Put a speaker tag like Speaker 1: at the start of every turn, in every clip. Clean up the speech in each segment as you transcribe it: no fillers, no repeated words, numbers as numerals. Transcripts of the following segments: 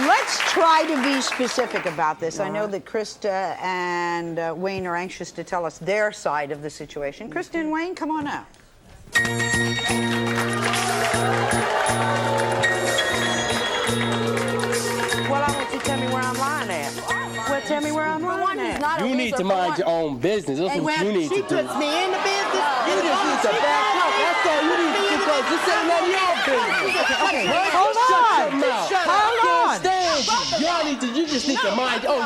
Speaker 1: Let's try to be specific about this. I know that Krista and Wayne are anxious to tell us their side of the situation. Krista and Wayne, come on out.
Speaker 2: Well, I want you to tell me where I'm lying at. Well, tell me where I'm lying at.
Speaker 3: You need to mind your own business. That's what you need to do.
Speaker 2: She puts me in the business.
Speaker 3: You just need to back up. That's all you need to do. Just say none of your business.
Speaker 1: Okay, hold on. Hold on.
Speaker 3: You just need to mind. Oh,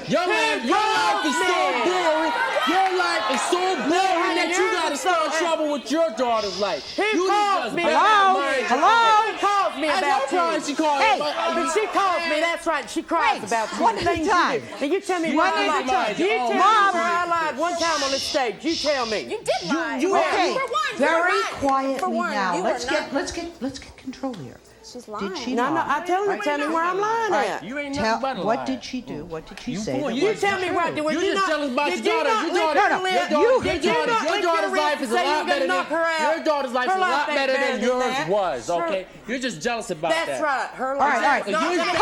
Speaker 3: your life is so boring. Your life is so boring that you gotta start trouble with your daughter's life.
Speaker 2: He calls me.
Speaker 1: Hello?
Speaker 2: He calls me about you.
Speaker 3: She calls
Speaker 1: Hey,
Speaker 2: but she calls me. That's right. She cries about you.
Speaker 1: One at a time.
Speaker 2: Now you tell me
Speaker 1: One
Speaker 2: where I
Speaker 1: at a time.
Speaker 2: lied. You tell me where I lied one time on this stage. You tell me.
Speaker 4: You did lie.
Speaker 1: Okay,
Speaker 4: For one,
Speaker 1: very
Speaker 4: you're right.
Speaker 1: quietly
Speaker 4: For one,
Speaker 1: now.
Speaker 4: you
Speaker 1: Let's
Speaker 4: are
Speaker 1: get
Speaker 4: not-
Speaker 1: let's get control here.
Speaker 4: She's lying.
Speaker 1: Did she
Speaker 2: No,
Speaker 1: lie?
Speaker 2: I tell her. Tell me where I'm lying at.
Speaker 3: You ain't
Speaker 1: Tell,
Speaker 3: nothing but a
Speaker 1: what
Speaker 3: liar.
Speaker 1: did she do? What did she say?
Speaker 3: fool.
Speaker 1: that
Speaker 3: You
Speaker 1: wasn't
Speaker 2: tell me
Speaker 1: true?
Speaker 2: what.
Speaker 3: You just tell us about
Speaker 2: Did
Speaker 3: your
Speaker 2: you
Speaker 3: daughter.
Speaker 2: not
Speaker 3: Your
Speaker 2: lick
Speaker 3: daughter,
Speaker 2: her lip?
Speaker 3: your
Speaker 2: Did you not lick
Speaker 3: daughter's
Speaker 2: your
Speaker 3: life
Speaker 2: wrist
Speaker 3: is a
Speaker 2: and say you
Speaker 3: lot
Speaker 2: were gonna
Speaker 3: better
Speaker 2: knock her out?
Speaker 3: your daughter's life is
Speaker 2: Her
Speaker 3: a
Speaker 2: life
Speaker 3: lot
Speaker 2: ain't
Speaker 3: better
Speaker 2: better
Speaker 3: than
Speaker 2: than
Speaker 3: yours
Speaker 2: that.
Speaker 3: was. Okay, you're just jealous about that.
Speaker 2: That's right. Her
Speaker 1: All right,
Speaker 2: life.
Speaker 1: all right.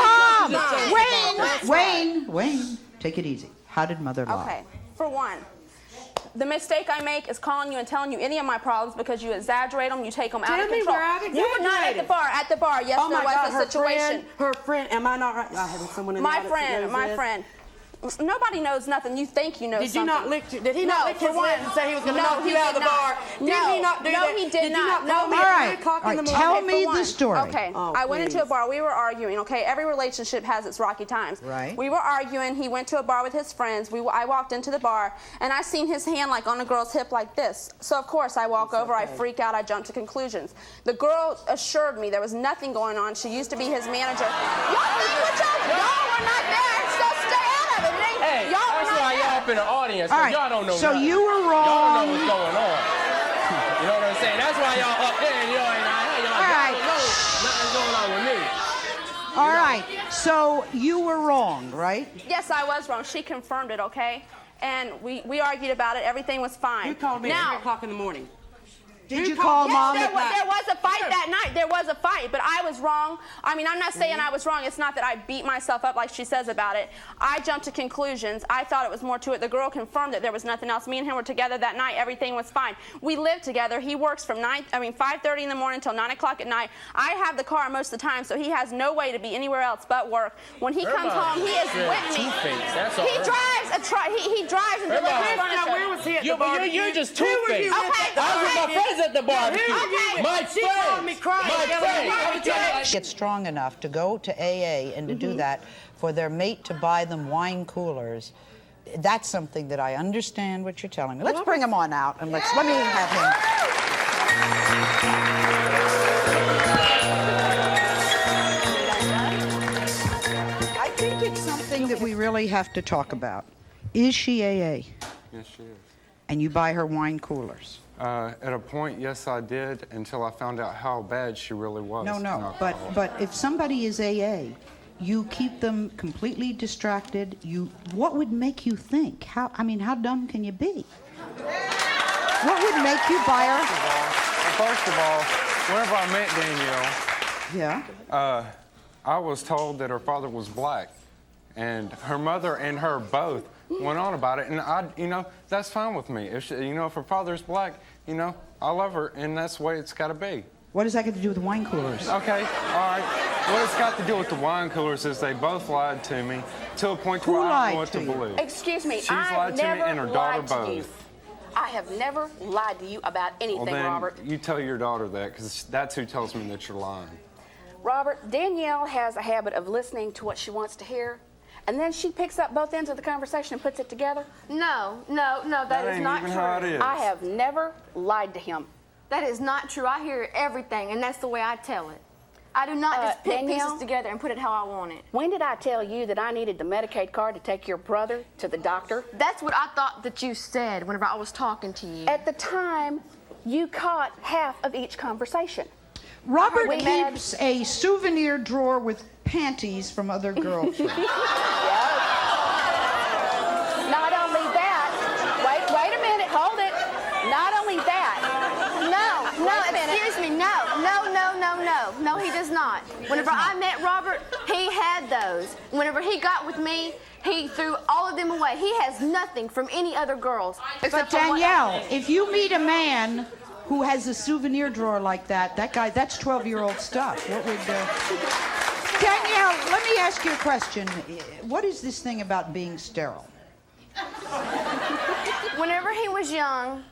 Speaker 1: Calm. Wayne, take it easy. How did mother lie?
Speaker 4: Okay, for one, the mistake I make is calling you and telling you any of my problems because you exaggerate them, you take them out of
Speaker 2: Tell me
Speaker 4: control.
Speaker 2: where I've
Speaker 4: You were not at the bar. At the bar, yes,
Speaker 2: Oh
Speaker 4: there
Speaker 2: my God,
Speaker 4: was a
Speaker 2: her
Speaker 4: situation.
Speaker 2: friend, am I not right? I had someone in the
Speaker 4: My
Speaker 2: audience that knows
Speaker 4: friend, my
Speaker 2: this.
Speaker 4: friend. Nobody knows nothing. You think you know
Speaker 2: Did
Speaker 4: something.
Speaker 2: you not lick? Did he
Speaker 4: No,
Speaker 2: not lick
Speaker 4: for
Speaker 2: his
Speaker 4: one.
Speaker 2: lips and say he was going to
Speaker 4: No,
Speaker 2: knock
Speaker 4: he
Speaker 2: you out of
Speaker 4: did
Speaker 2: the bar?
Speaker 4: not.
Speaker 2: Did he not do
Speaker 4: No,
Speaker 2: that?
Speaker 4: he did
Speaker 2: Did you
Speaker 4: not.
Speaker 2: not call
Speaker 4: No,
Speaker 2: me
Speaker 4: he-
Speaker 2: at
Speaker 1: All
Speaker 2: 3
Speaker 1: right,
Speaker 2: o'clock
Speaker 1: all
Speaker 2: in the
Speaker 1: right,
Speaker 2: morning?
Speaker 1: tell
Speaker 4: For
Speaker 1: me
Speaker 4: one.
Speaker 1: the story.
Speaker 4: Okay,
Speaker 2: Oh,
Speaker 4: I went into
Speaker 2: please.
Speaker 4: a bar. We were arguing. Okay, every relationship has its rocky times.
Speaker 1: Right.
Speaker 4: We were arguing. He went to a bar with his friends. I walked into the bar, and I seen his hand like on a girl's hip like this. So of course I walk over. I freak out. I jump to conclusions. The girl assured me there was nothing going on. She used to be his manager. Y'all were not there. So stay out of it.
Speaker 3: Hey,
Speaker 4: Y'all were
Speaker 3: that's
Speaker 4: not
Speaker 3: why
Speaker 4: there.
Speaker 3: y'all up in the audience.
Speaker 1: All
Speaker 3: 'Cause
Speaker 1: right,
Speaker 3: y'all don't know
Speaker 1: so
Speaker 3: nothing.
Speaker 1: you were
Speaker 3: Y'all don't
Speaker 1: wrong.
Speaker 3: know what's going on. You know what I'm saying? That's why y'all up there and y'all ain't out here. Y'all
Speaker 1: All right.
Speaker 3: don't know nothing's going on with me.
Speaker 1: All right, so you were wrong, right?
Speaker 4: Yes, I was wrong. She confirmed it, okay? And we argued about it. Everything was fine.
Speaker 2: You called me at 3
Speaker 4: now,
Speaker 2: o'clock in the morning.
Speaker 1: Did you call
Speaker 4: yes,
Speaker 1: mom?
Speaker 4: there
Speaker 1: at
Speaker 4: was a fight that night. There was a fight, but I was wrong. I mean, I'm not saying I was wrong. It's not that I beat myself up like she says about it. I jumped to conclusions. I thought it was more to it. The girl confirmed that there was nothing else. Me and him were together that night. Everything was fine. We lived together. He works from 5:30 in the morning until 9 o'clock at night. I have the car most of the time, so he has no way to be anywhere else but work. When he comes home, he is with me.
Speaker 3: Two-faced, that's all.
Speaker 4: He drives he drives and delivers furniture.
Speaker 2: Where was he at the barbecue?
Speaker 3: You're just
Speaker 2: Who were you
Speaker 3: two-faced.
Speaker 2: with?
Speaker 3: I was with my friends at the barbecue.
Speaker 4: Okay.
Speaker 3: My
Speaker 2: She called me
Speaker 3: friends.
Speaker 2: crying.
Speaker 3: My
Speaker 2: yelling at me.
Speaker 3: friends.
Speaker 1: Get strong enough to go to AA and to do that for their mate to buy them wine coolers. That's something that I understand what you're telling me. Let's bring him on out and let me have him. I think it's something that we really have to talk about. Is she AA?
Speaker 5: Yes, she is.
Speaker 1: And you buy her wine coolers?
Speaker 5: At a point, yes, I did, until I found out how bad she really was.
Speaker 1: No,
Speaker 5: an alcoholic.
Speaker 1: but if somebody is AA, you keep them completely distracted. What would make you think? How dumb can you be? What would make you buy her?
Speaker 5: First of all, whenever I met Danielle,
Speaker 1: Yeah.
Speaker 5: I was told that her father was black, and her mother and her both went on about it, and that's fine with me. If if her father's black, I love her, and that's the way it's got to be.
Speaker 1: What does that got to do with the wine coolers?
Speaker 5: Okay, all right. What it's got to do with the wine coolers is they both lied to me to a point where I don't know what to believe.
Speaker 4: Excuse me,
Speaker 5: She's
Speaker 4: I've
Speaker 5: lied to me
Speaker 4: never
Speaker 5: and her daughter
Speaker 4: lied to you.
Speaker 5: both.
Speaker 4: I have never lied to you about anything,
Speaker 5: Well, then
Speaker 4: Robert.
Speaker 5: you tell your daughter that, because that's who tells me that you're lying.
Speaker 4: Robert, Danielle has a habit of listening to what she wants to hear, and then she picks up both ends of the conversation and puts it together.
Speaker 6: No, that
Speaker 5: That
Speaker 6: is
Speaker 5: ain't
Speaker 6: not
Speaker 5: even
Speaker 6: true.
Speaker 5: how it is.
Speaker 4: I have never lied to him.
Speaker 6: That is not true. I hear everything, and that's the way I tell it. I do not just pick
Speaker 4: Danielle?
Speaker 6: pieces together and put it how I want it.
Speaker 4: When did I tell you that I needed the Medicaid card to take your brother to the doctor?
Speaker 6: That's what I thought that you said whenever I was talking to you.
Speaker 4: At the time, you caught half of each conversation.
Speaker 1: Robert
Speaker 4: We met-
Speaker 1: keeps a souvenir drawer with panties from other girlfriends.
Speaker 4: Not only that, wait a minute, hold it. Not only that.
Speaker 6: No,
Speaker 4: Wait a minute.
Speaker 6: excuse me, no. No, he does not. Whenever I met Robert, he had those. Whenever he got with me, he threw all of them away. He has nothing from any other girls.
Speaker 1: But Danielle, if you meet a man who has a souvenir drawer like that guy, that's 12-year-old stuff. What would... Danielle, let me ask you a question. What is this thing about being sterile?
Speaker 6: Whenever he was young,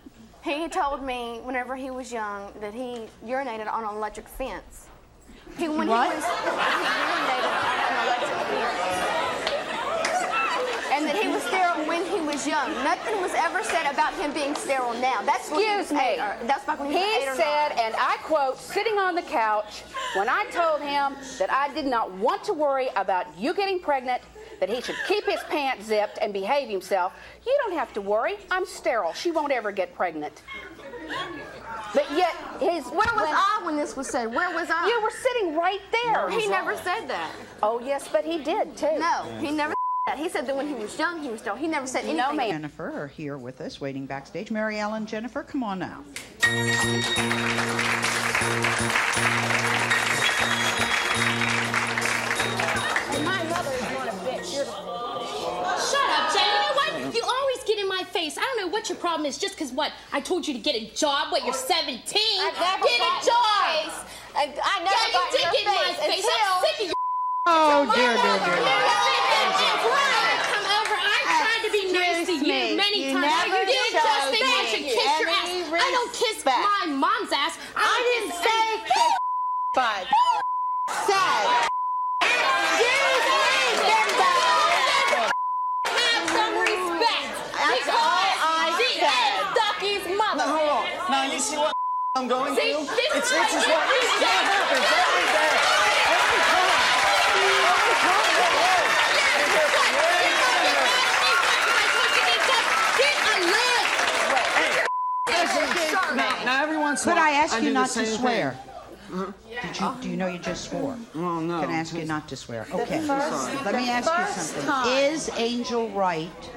Speaker 6: he told me whenever he was young that he urinated on an electric fence. He urinated on an electric fence. And that he was sterile when he was young. Nothing was ever said about him being sterile now. That's
Speaker 7: Excuse me.
Speaker 6: That's back when he was 8 or 9.
Speaker 7: He said, and I quote, sitting on the couch, when I told him that I did not want to worry about you getting pregnant, that he should keep his pants zipped and behave himself. You don't have to worry. I'm sterile. She won't ever get pregnant. But yet,
Speaker 6: where was I when this was said? Where was I?
Speaker 7: You were sitting right there.
Speaker 6: He never said that.
Speaker 7: Oh, yes, but he did, too.
Speaker 6: No, he never said that. He said that when he was young, he was sterile. He never said anything.
Speaker 7: No, ma'am.
Speaker 1: Jennifer are here with us, waiting backstage. Mary Ellen, Jennifer, come on now.
Speaker 8: My mother is not a bitch. Shut up, Jen. You know what? You always get in my face. I don't know what your problem is. Just because what? I told you to get a job. What? You're 17. Get a job.
Speaker 6: I never got
Speaker 8: you did get in my face. I'm sick of you.
Speaker 1: Oh, dear.
Speaker 8: Come over. I tried to be nice to you many times. You didn't just think I should kiss your ass. I don't kiss my mom's ass. I didn't say kiss,
Speaker 2: but said.
Speaker 8: Excuse me, have some respect.
Speaker 2: That's all I said.
Speaker 8: Ducky's mother.
Speaker 9: Now, hold on. Now, you see what I'm going
Speaker 8: See,
Speaker 9: through?
Speaker 8: this
Speaker 9: It's just what happens every day. Every time. Now, every once in a
Speaker 1: Could
Speaker 9: while,
Speaker 1: I ask you
Speaker 9: do
Speaker 1: not
Speaker 9: the
Speaker 1: to
Speaker 9: same
Speaker 1: swear?
Speaker 9: thing.
Speaker 1: Do you know you just swore?
Speaker 9: Oh, no.
Speaker 1: Can I ask you not to swear? Okay.
Speaker 2: first-
Speaker 1: Let me
Speaker 2: the
Speaker 1: ask you
Speaker 2: first
Speaker 1: something.
Speaker 2: time.
Speaker 1: Is Angel right?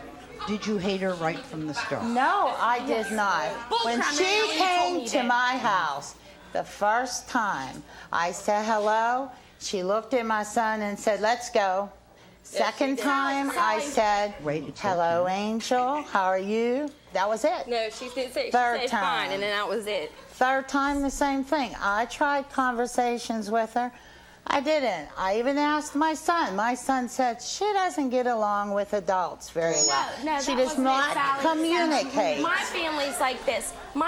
Speaker 1: Did you hate her right from the start?
Speaker 2: No, I did not. When she came to my house the first time, I said hello. She looked at my son and said, let's go. Second time, I said, hello, Angel. How are you? That was it.
Speaker 10: No, she didn't say.
Speaker 2: Third
Speaker 10: she said
Speaker 2: time.
Speaker 10: fine, and then that was it.
Speaker 2: Third time, the same thing. I tried conversations with her. I didn't. I even asked my son. My son said she doesn't get along with adults very well.
Speaker 10: No,
Speaker 2: she
Speaker 10: that
Speaker 2: does
Speaker 10: wasn't
Speaker 2: not
Speaker 10: it, Sally.
Speaker 2: communicate.
Speaker 10: My family's like this. I'm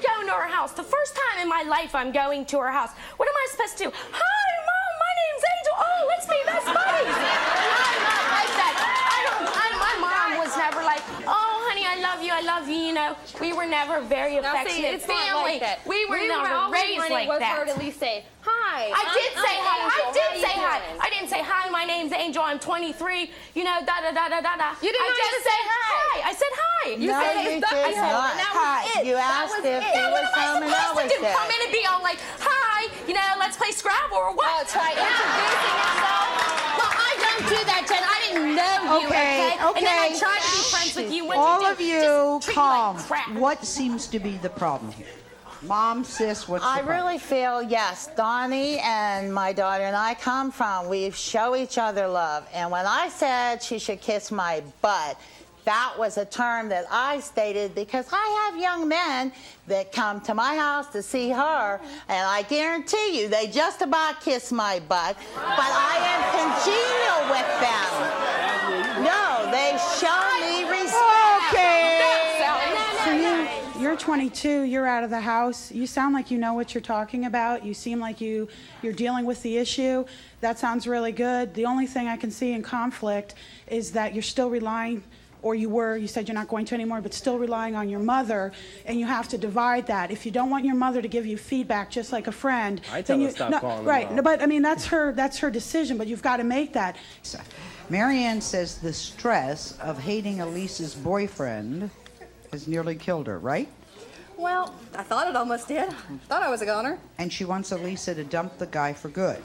Speaker 10: going to her house. The first time in my life I'm going to her house. What am I supposed to do? Hi, Mom. My name's Angel. Oh, let's be best buddies. I'm not like that. My mom was never like, oh, honey, I love you. I love you. You know, we were never very affectionate family. We were never raised like that.
Speaker 6: Her to at least say hi.
Speaker 10: I did say hi. I did
Speaker 6: How
Speaker 10: say
Speaker 6: you
Speaker 10: hi.
Speaker 6: doing?
Speaker 10: I didn't say hi. My name's Angel. I'm 23. You know, da da da da da da.
Speaker 6: You didn't
Speaker 10: just say hi. I said hi.
Speaker 2: No, you did not.
Speaker 10: Hi.
Speaker 2: You asked if he was home and I was there.
Speaker 10: Come in and be all like, hi. You know, let's play Scrabble or what?
Speaker 6: Oh, try introducing yourself.
Speaker 10: Well, I don't do that, Jen. I didn't know you.
Speaker 1: Okay.
Speaker 10: And then I tried to be friends with you. What
Speaker 1: All
Speaker 10: you do?
Speaker 1: of you,
Speaker 10: Just treat me like
Speaker 1: calm.
Speaker 10: crap.
Speaker 1: What seems to be the problem here? Mom, sis, what's the
Speaker 2: I
Speaker 1: problem?
Speaker 2: really feel, yes, Donnie and my daughter and I come from, we show each other love. And when I said she should kiss my butt, that was a term that I stated because I have young men that come to my house to see her, and I guarantee you they just about kiss my butt, but I am congenial with them. No, they show me respect.
Speaker 1: Okay.
Speaker 11: So you're 22, you're out of the house. You sound like you know what you're talking about. You seem like you're dealing with the issue. That sounds really good. The only thing I can see in conflict is that you're still relying, or you said you're not going to anymore, but still relying on your mother, and you have to divide that. If you don't want your mother to give you feedback just like a friend,
Speaker 3: I tell her stop calling her
Speaker 11: right,
Speaker 3: mom.
Speaker 11: no, but I mean that's her decision, but you've got to make that.
Speaker 1: Marianne says the stress of hating Elise's boyfriend has nearly killed her, right?
Speaker 12: Well, I thought it almost did. Thought I was a goner.
Speaker 1: And she wants Elisa to dump the guy for good.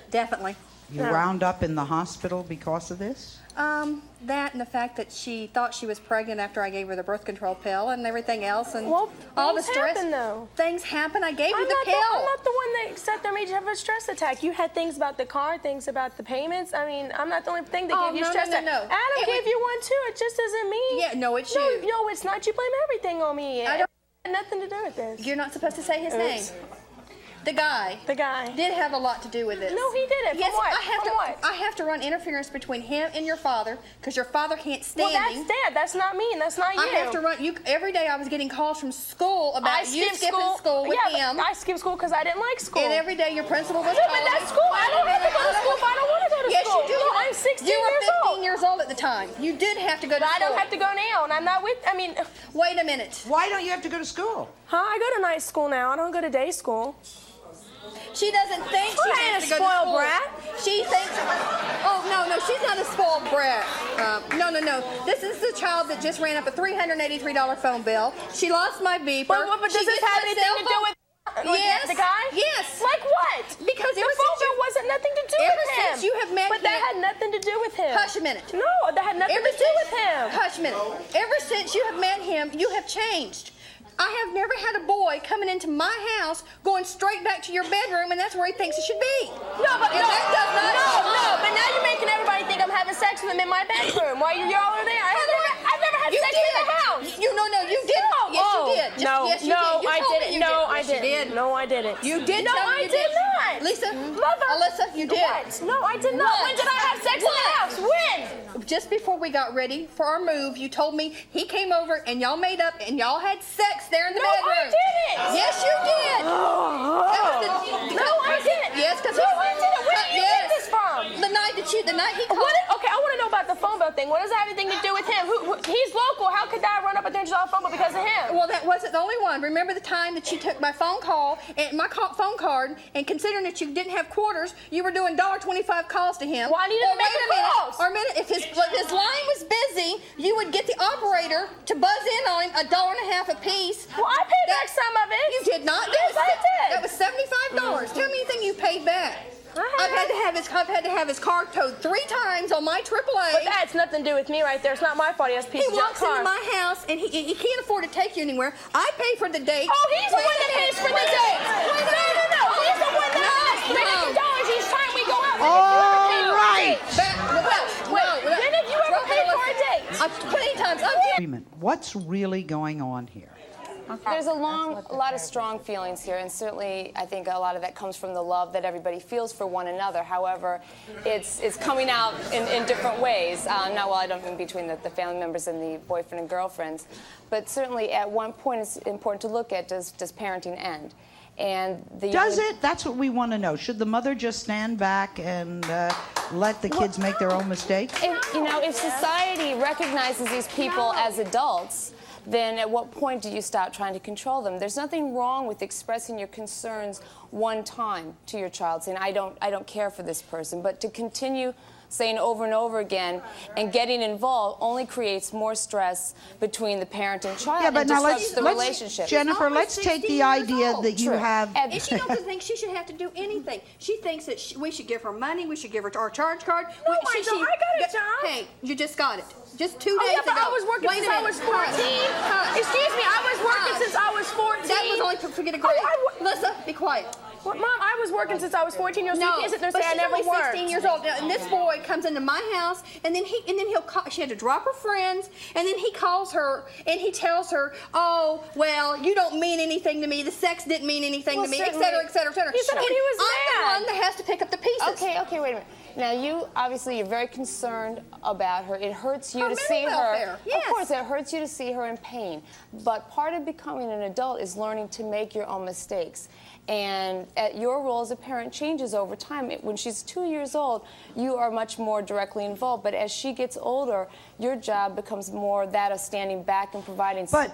Speaker 12: Definitely.
Speaker 1: You wound up in the hospital because of this?
Speaker 12: That and the fact that she thought she was pregnant after I gave her the birth control pill and everything else, and
Speaker 10: Well,
Speaker 12: all the
Speaker 10: things
Speaker 12: stress.
Speaker 10: happen, though.
Speaker 12: Things happen. I gave her the pill.
Speaker 10: I'm not the one that sat there and made you have a stress attack. You had things about the car, things about the payments. I mean, I'm not the only thing that gave you stress attack.
Speaker 12: No.
Speaker 10: Adam gave you one too. It just isn't me.
Speaker 12: Yeah, no, it's you.
Speaker 10: No, it's not. You blame everything on me.
Speaker 12: I don't.
Speaker 10: It had nothing to do with this.
Speaker 12: You're not supposed to say his name. The guy did have a lot to do with this.
Speaker 10: No, he didn't.
Speaker 12: Yes,
Speaker 10: From what?
Speaker 12: I have to run interference between him and your father because your father can't stand
Speaker 10: Well, that's Dad. That's not me, and that's not you.
Speaker 12: I have to run. Every day I was getting calls from school about you skipping school with him.
Speaker 10: I skipped school because I didn't like school.
Speaker 12: And every day your principal was
Speaker 10: calling.
Speaker 12: calling.
Speaker 10: But that's school. I don't have to go to school if I don't want to go to
Speaker 12: yes,
Speaker 10: school.
Speaker 12: Yes, you do.
Speaker 10: No, I'm 16
Speaker 12: you
Speaker 10: years old.
Speaker 12: You were 15 years old at the time. You did have to go to school.
Speaker 10: I don't have to go now, and I'm not with. I mean,
Speaker 12: wait a minute.
Speaker 1: Why don't you have to go to school?
Speaker 10: Huh? I go to night school now. I don't go to day school.
Speaker 12: She doesn't think she has to go to school.
Speaker 10: Brat.
Speaker 12: She thinks, oh, no, she's not a spoiled brat. No. This is the child that just ran up a $383 phone bill. She lost my beeper.
Speaker 10: But does this have anything to do with
Speaker 12: yes.
Speaker 10: the guy?
Speaker 12: Yes.
Speaker 10: Like what?
Speaker 12: Because
Speaker 10: the phone bill wasn't nothing to do with him.
Speaker 12: Ever since you have met
Speaker 10: But that had nothing to do with him.
Speaker 12: Hush a minute.
Speaker 10: No, that had nothing to do with him.
Speaker 12: Hush a minute. Ever since you have met him, you have changed. I have never had a boy coming into my house going straight back to your bedroom, and that's where he thinks he should be.
Speaker 10: No, but no, but now you're making everybody think I'm having sex with him in my bedroom while you're all over there. I've never had sex in the house.
Speaker 12: You did. Yes, you did.
Speaker 10: I didn't. No, I didn't.
Speaker 12: You did.
Speaker 10: No, I did not.
Speaker 12: Lisa,
Speaker 10: Mother.
Speaker 12: Alyssa, you did.
Speaker 10: What? No, I did not. When did I have sex in the house? When?
Speaker 12: Just before we got ready for our move, you told me he came over and y'all made up and y'all had sex there in the bedroom.
Speaker 10: No, I didn't.
Speaker 12: Yes, you did.
Speaker 10: No, I didn't.
Speaker 12: Yes, because
Speaker 10: no, I didn't. Where did you get this from?
Speaker 12: The night he called.
Speaker 10: Okay, I want to know about the phone bill thing. What does that have anything to do with him? He's local. How could Dad run up a $300 phone bill because of him?
Speaker 12: Well, that wasn't the only one. Remember the time that you took my phone call and my phone card, and considering that you didn't have quarters, you were doing $1.25 calls to him.
Speaker 10: Well, I needed to make the calls.
Speaker 12: Or a minute, if his line was busy, you would get the operator to buzz in on him $1.50 a piece.
Speaker 10: Well, I paid back some of it.
Speaker 12: You did not.
Speaker 10: Yes, I did.
Speaker 12: That was $75. Tell me anything you paid back. I've had to have his car towed 3 times on my AAA.
Speaker 10: But that's nothing to do with me right there. It's not my fault he has a piece of junk car.
Speaker 12: He walks into my house and he can't afford to take you anywhere. I pay for the date.
Speaker 10: Oh, he's the one that pays for the date. No. He's the one that pays $300 each time we go out.
Speaker 1: All right.
Speaker 10: When have you ever paid for a date?
Speaker 12: Plenty of times.
Speaker 1: What's really going on here?
Speaker 13: There's a lot of strong feelings here, and certainly I think a lot of that comes from the love that everybody feels for one another. However, it's coming out in different ways. I don't mean between the family members and the boyfriend and girlfriends, but certainly at one point it's important to look at, does parenting end? And
Speaker 1: does it? That's what we want to know. Should the mother just stand back and let the kids make their own mistakes?
Speaker 13: If society recognizes these people as adults, then at what point do you stop trying to control them? There's nothing wrong with expressing your concerns one time to your child, saying, I don't care for this person. But to continue saying over and over again and getting involved only creates more stress between the parent and child and disrupts the relationship.
Speaker 1: Jennifer, let's take the idea that you have...
Speaker 12: And she doesn't think she should have to do anything. She thinks that we should give her money, we should give her our charge card.
Speaker 10: No, I don't. I got a job.
Speaker 12: Hey, you just got it. Just 2 days ago.
Speaker 10: But I was working since I was 14. Excuse me, I was working since I was 14.
Speaker 12: That was only for get a grade. Lisa, be quiet.
Speaker 10: Well, Mom, I was working since I was 14 years old.
Speaker 12: No,
Speaker 10: so you can't sit there and
Speaker 12: but
Speaker 10: say I
Speaker 12: she's
Speaker 10: never
Speaker 12: only
Speaker 10: worked.
Speaker 12: 16 years old. And this boy comes into my house, and then he'll call. She had to drop her friends, and then he calls her, and he tells her, "Oh, well, you don't mean anything to me. The sex didn't mean anything to me, et cetera, et cetera, et cetera."
Speaker 10: He said when he was
Speaker 12: I'm the one that has to pick up the pieces.
Speaker 13: Okay, wait a minute. Now, you're very concerned about her. It hurts you
Speaker 12: Her
Speaker 13: to see
Speaker 12: mental
Speaker 13: her.
Speaker 12: welfare, yes.
Speaker 13: Of course, it hurts you to see her in pain. But part of becoming an adult is learning to make your own mistakes. And your role as a parent changes over time. When she's 2 years old, you are much more directly involved. But as she gets older, your job becomes more that of standing back and providing support.